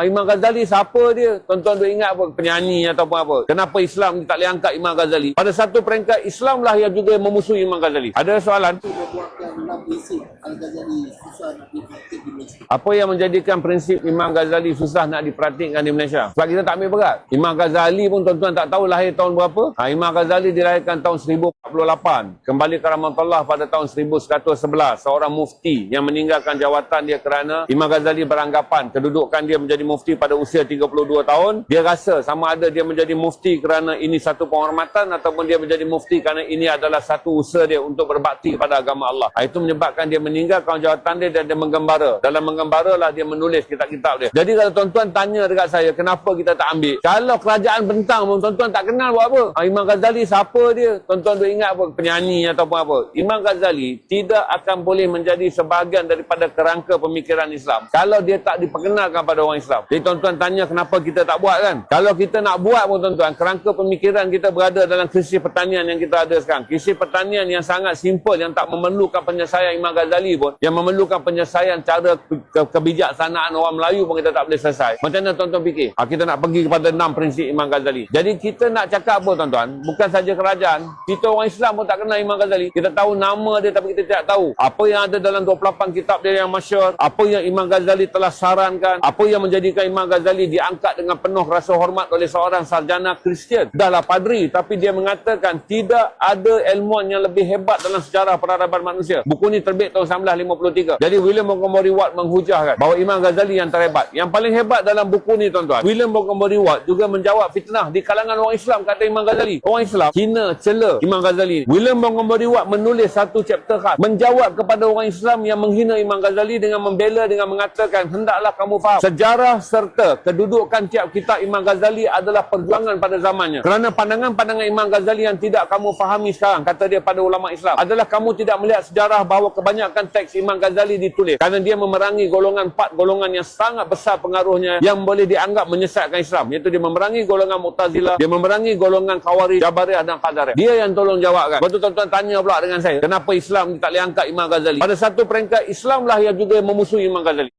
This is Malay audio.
Imam Ghazali siapa dia? Tuan-tuan duk ingat apa? Penyanyi ataupun apa? Kenapa Islam tak boleh angkat Imam Ghazali? Pada satu peringkat Islam lah yang juga memusuhi Imam Ghazali. Ada soalan? Apa yang menjadikan prinsip Imam Ghazali susah nak dipraktikkan di Malaysia? Sebab kita tak ambil berat. Imam Ghazali pun tuan-tuan tak tahu lahir tahun berapa. Imam Ghazali dilahirkan tahun 1048. Kembali ke rahmatullah pada tahun 1111. Seorang mufti yang meninggalkan jawatan dia kerana Imam Ghazali beranggapan kedudukan dia menjadi mufti pada usia 32 tahun. Dia rasa sama ada dia menjadi mufti kerana ini satu penghormatan ataupun dia menjadi mufti kerana ini adalah satu usaha dia untuk berbakti pada agama Allah. Itu menyebabkan dia meninggalkan jawatan dia dan dia menggembara. Dalam menggembara lah dia menulis kitab-kitab dia. Jadi kalau tuan-tuan tanya dekat saya kenapa kita tak ambil? Kalau kerajaan bentang pun tuan-tuan tak kenal buat apa? Imam Ghazali siapa dia? Tuan-tuan duk ingat apa? Penyanyi ataupun apa? Imam Ghazali tidak akan boleh menjadi sebahagian daripada kerangka pemikiran Islam kalau dia tak diperkenalkan pada orang Islam. Jadi tuan-tuan tanya kenapa kita tak buat kan? Kalau kita nak buat pun tuan-tuan, kerangka pemikiran kita berada dalam krisis pertanian yang kita ada sekarang. Krisis pertanian yang sangat simple, yang tak memerlukan penyelesaian Imam Ghazali pun, yang memerlukan penyelesaian cara kebijaksanaan orang Melayu pun kita tak boleh selesai. Macam mana tuan-tuan fikir? Kita nak pergi kepada 6 prinsip Imam Ghazali. Jadi kita nak cakap apa tuan-tuan? Bukan saja kerajaan, kita orang Islam pun tak kenal Imam Ghazali. Kita tahu nama dia tapi kita tidak tahu apa yang ada dalam 28 kitab dia yang masyhur, apa yang Imam Ghazali telah sarankan, apa yang menjadikan Imam Ghazali diangkat dengan penuh rasa hormat oleh seorang sarjana Kristian. Dahlah padri, tapi dia mengatakan tidak ada ilmuwan yang lebih hebat dalam sejarah peradaban manusia. Buku ni terbit tahun 1953. Jadi William Montgomery Watt menghujahkan bahawa Imam Ghazali yang terhebat. Yang paling hebat dalam buku ni tuan-tuan, William Montgomery Watt juga menjawab fitnah di kalangan orang Islam kata Imam Ghazali. Orang Islam hina, cela Imam Ghazali. William Montgomery Watt menulis satu chapter khas menjawab kepada orang Islam yang menghina Imam Ghazali dengan membela, dengan mengatakan hendaklah kamu faham sejarah serta kedudukan tiap kitab Imam Ghazali adalah perjuangan pada zamannya. Kerana pandangan-pandangan Imam Ghazali yang tidak kamu fahami sekarang, kata dia pada ulama Islam, adalah kamu tidak melihat sejarah bahawa kebanyakan teks Imam Ghazali ditulis kerana dia memerangi golongan 4 golongan yang sangat besar pengaruhnya yang boleh dianggap menyesatkan Islam, iaitu dia memerangi golongan Mu'tazilah, dia memerangi golongan Khawarij, Jabariyah dan Qadariyah. Dia yang tolong jawabkan. Lepas tu tuan-tuan tanya pula dengan saya, kenapa Islam tak boleh angkat Imam Ghazali? Pada satu peringkat Islam lah yang juga memusuhi Imam Ghazali.